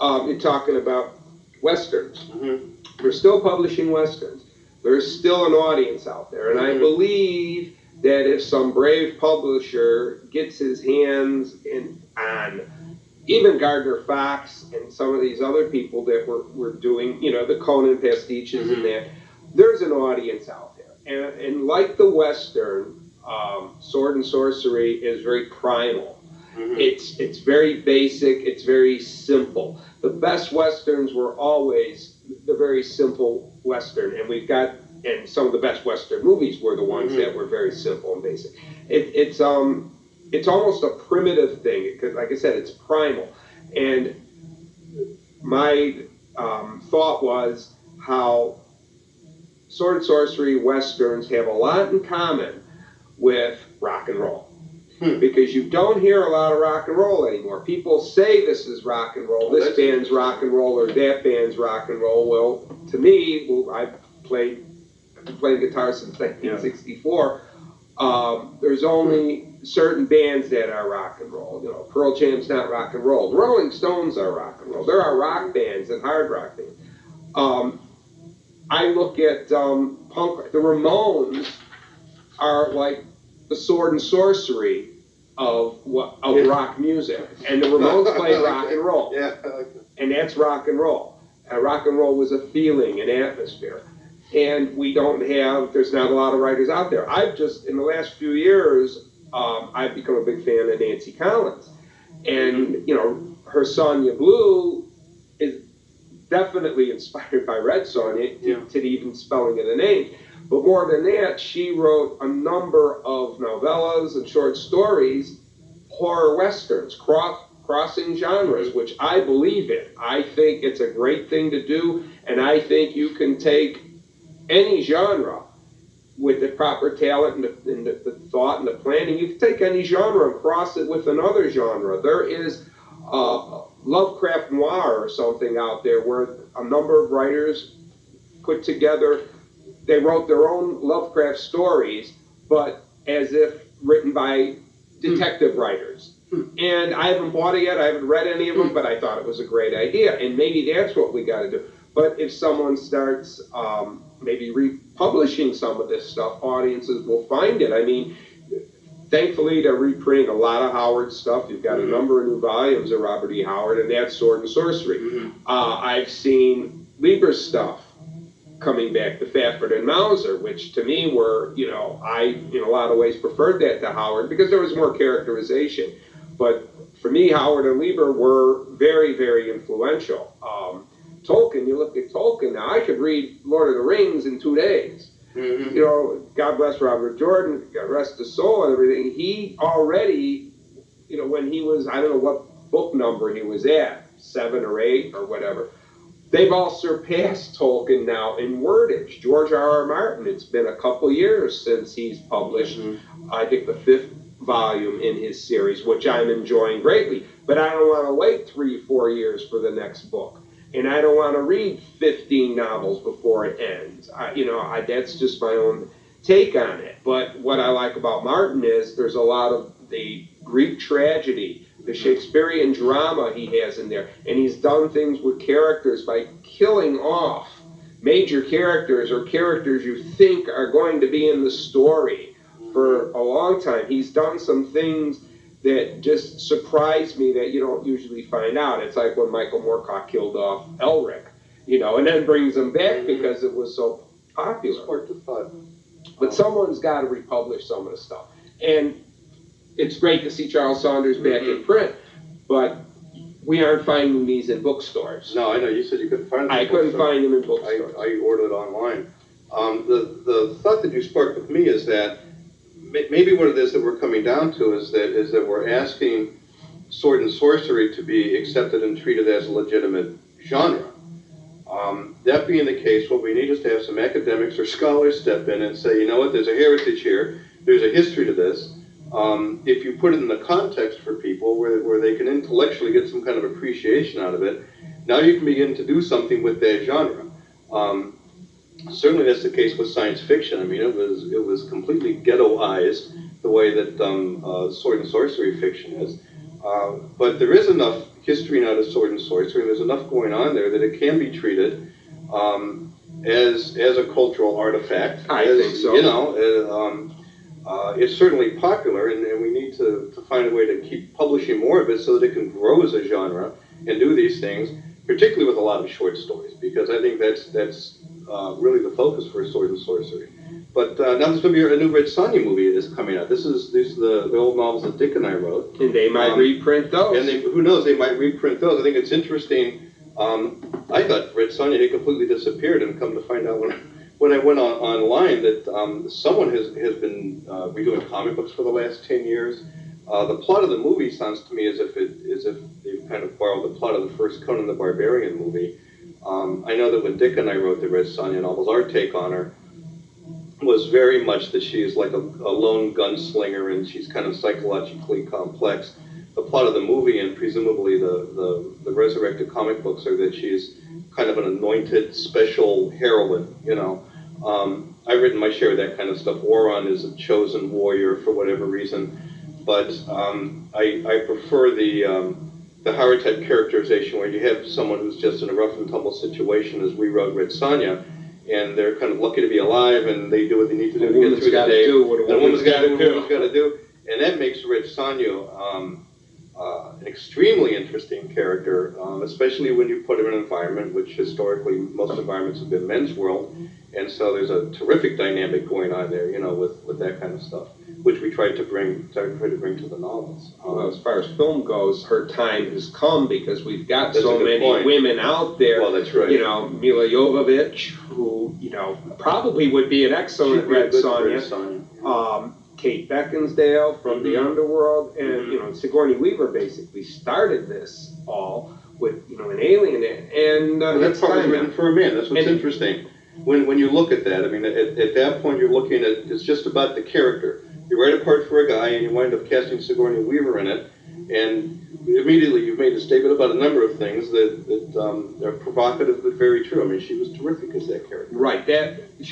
You're talking about Westerns. We're still publishing Westerns. There's still an audience out there. And I believe that if some brave publisher gets his hands on even Gardner Fox and some of these other people that were doing, you know, the Conan pastiches and that, there's an audience out there. And like the Western, Sword and Sorcery is very primal. It's very basic, it's very simple. The best Westerns were always the very simple Western, and some of the best Western movies were the ones that were very simple and basic. It's almost a primitive thing, because like I said, it's primal. And my thought was how Sword and Sorcery Westerns have a lot in common with rock and roll. Because you don't hear a lot of rock and roll anymore. People say this is rock and roll, this band's rock and roll, or that band's rock and roll. Well, to me, I've been playing guitar since 1964. There's only certain bands that are rock and roll. You know, Pearl Jam's not rock and roll. The Rolling Stones are rock and roll. There are rock bands and hard rock bands. I look at punk. The Ramones are like the Sword and Sorcery of rock music, and the Ramones play rock and roll, and that's rock and roll. Rock and roll was a feeling, an atmosphere, and there's not a lot of writers out there. In the last few years, I've become a big fan of Nancy Collins, and you know, her Sonya Blue is definitely inspired by Red Sonja, to the even spelling of the name. But more than that, she wrote a number of novellas and short stories, horror westerns, crossing genres, which I believe in. I think it's a great thing to do, and I think you can take any genre with the proper talent and the thought and the planning. You can take any genre and cross it with another genre. There is Lovecraft Noir or something out there where a number of writers put together. They wrote their own Lovecraft stories, but as if written by detective writers. And I haven't bought it yet, I haven't read any of them, but I thought it was a great idea. And maybe that's what we got to do. But if someone starts maybe republishing some of this stuff, audiences will find it. I mean, thankfully they're reprinting a lot of Howard stuff. You've got a number of new volumes of Robert E. Howard, and that's Sword and Sorcery. I've seen Lieber's stuff coming back, the Fafford and Mauser, which to me were, you know, I in a lot of ways preferred that to Howard because there was more characterization. But for me, Howard and Lieber were very, very influential. Tolkien, you look at Tolkien now, I could read Lord of the Rings in 2 days. You know, God bless Robert Jordan, God rest his soul and everything. He already, you know, when he was, I don't know what book number he was at, 7 or 8 or whatever, they've all surpassed Tolkien now in wordage. George R.R. Martin, it's been a couple years since he's published, I think, the 5th volume in his series, which I'm enjoying greatly. But I don't want to wait 3 or 4 years for the next book. And I don't want to read 15 novels before it ends. That's just my own take on it. But what I like about Martin is there's a lot of the Greek tragedy, the Shakespearean drama he has in there. And he's done things with characters by killing off major characters or characters you think are going to be in the story for a long time. He's done some things that just surprised me that you don't usually find out. It's like when Michael Moorcock killed off Elric, you know, and then brings him back because it was so popular. But someone's got to republish some of the stuff. And it's great to see Charles Saunders back in print, but we aren't finding these in bookstores. No, I know. You said you couldn't find them. I couldn't find them in bookstores. I ordered it online. The thought that you sparked with me is that maybe what it is that we're coming down to is that we're asking sword and sorcery to be accepted and treated as a legitimate genre. That being the case, what we need is to have some academics or scholars step in and say, you know what, there's a heritage here, there's a history to this. If you put it in the context for people where they can intellectually get some kind of appreciation out of it, now you can begin to do something with that genre. Certainly that's the case with science fiction. I mean, it was completely ghettoized the way that sword and sorcery fiction is. But there is enough history now to sword and sorcery, and there's enough going on there that it can be treated as a cultural artifact. I think so. You know, it's certainly popular, and we need to find a way to keep publishing more of it so that it can grow as a genre and do these things, particularly with a lot of short stories, because I think that's really the focus for sword and sorcery. But now there's going to be a new Red Sonja movie that's coming out. These are the old novels that Dick and I wrote. And they might reprint those. And who knows, they might reprint those. I think it's interesting. I thought Red Sonja had completely disappeared, and come to find out when I went online that someone has been redoing comic books for the last 10 years. The plot of the movie sounds to me as if they've kind of borrowed the plot of the first Conan the Barbarian movie. I know that when Dick and I wrote the Red Sonja novels, our take on her was very much that she's like a lone gunslinger, and she's kind of psychologically complex. The plot of the movie, and presumably the resurrected comic books, are that she's kind of an anointed special heroine, you know. I've written my share of that kind of stuff. Oron is a chosen warrior for whatever reason, but I prefer the Howard type characterization where you have someone who's just in a rough and tumble situation, as we wrote Red Sonja, and they're kind of lucky to be alive, and they do what they need to do to get through the day. The woman's got to do what a woman's got to do, and that makes Red Sonja an extremely interesting character, especially when you put her in an environment which historically most environments have been men's world, and so there's a terrific dynamic going on there, you know, with that kind of stuff, which we tried to bring to the novels. Well, as far as film goes, her time has come because we've got That's so a good many point. women out there. Well, that's right. You know, Mila Jovovich, who, you know, probably would be an excellent She'd be a Red good Sonja. Red Sonja. Kate Beckinsdale from the Underworld, and you know, Sigourney Weaver basically started this all with, you know, an alien, and that part was written for a man. That's what's interesting. When you look at that, I mean, at that point you're looking at, it's just about the character. You write a part for a guy, and you wind up casting Sigourney Weaver in it, and immediately you've made a statement about a number of things that are provocative but very true. I mean, she was terrific as that character. Right,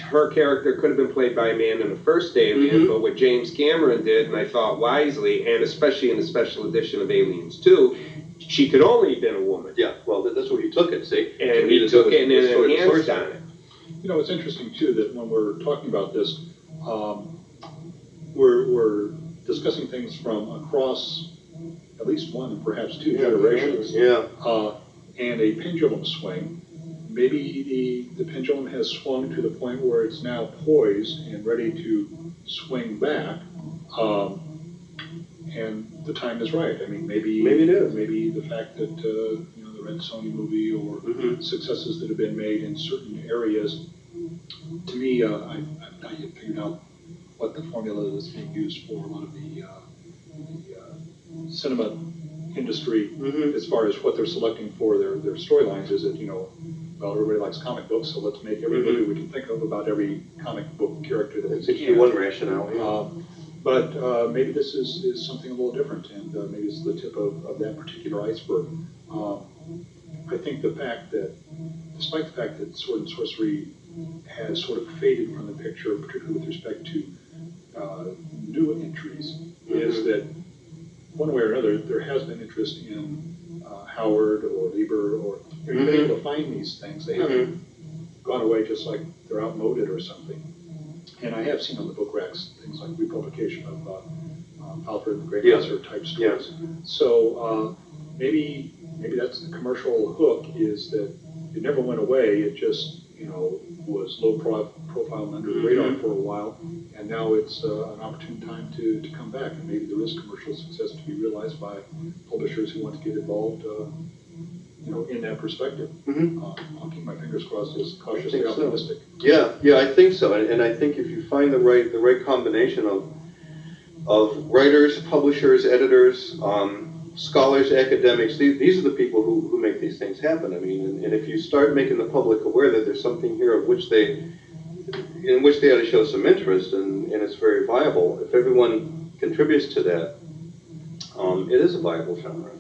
her character could have been played by a man in the first Alien, but what James Cameron did, and I thought wisely, and especially in the special edition of Aliens 2, she could only have been a woman. Yeah, well, that's what he took it, see? And he took it and enhanced on it. You know, it's interesting, too, that when we're talking about this, we're discussing things from across at least one and perhaps two generations. Yeah. And a pendulum swing. Maybe the pendulum has swung to the point where it's now poised and ready to swing back. And the time is right. I mean, maybe it is. Maybe the fact that you know, the Red Sonja movie or successes that have been made in certain areas. To me, I've not yet figured out what the formula that's being used for a lot of the cinema industry as far as what they're selecting for their storylines. Is it, you know, well, everybody likes comic books, so let's make every movie we can think of about every comic book character that we can. One rationale. But maybe this is something a little different, and maybe it's the tip of that particular iceberg. I think the fact that, despite the fact that sword and sorcery has sort of faded from the picture, particularly with respect to new entries, is that one way or another there has been interest in Howard or Lieber, or you've been able to find these things. They haven't gone away just like they're outmoded or something. And I have seen on the book racks things like republication of Alfred the Great Master type stories. So maybe that's the commercial hook, is that it never went away. It just, you know, was low profile and under the radar for a while, and now it's an opportune time to come back. And maybe there is commercial success to be realized by publishers who want to get involved, you know, in that perspective. I'll keep my fingers crossed, as cautiously optimistic. So. Yeah, I think so, and I think if you find the right combination of writers, publishers, editors, scholars, academics, these are the people who make these things happen. I mean, and if you start making the public aware that there's something here in which they ought to show some interest, and it's very viable, if everyone contributes to that, it is a viable genre.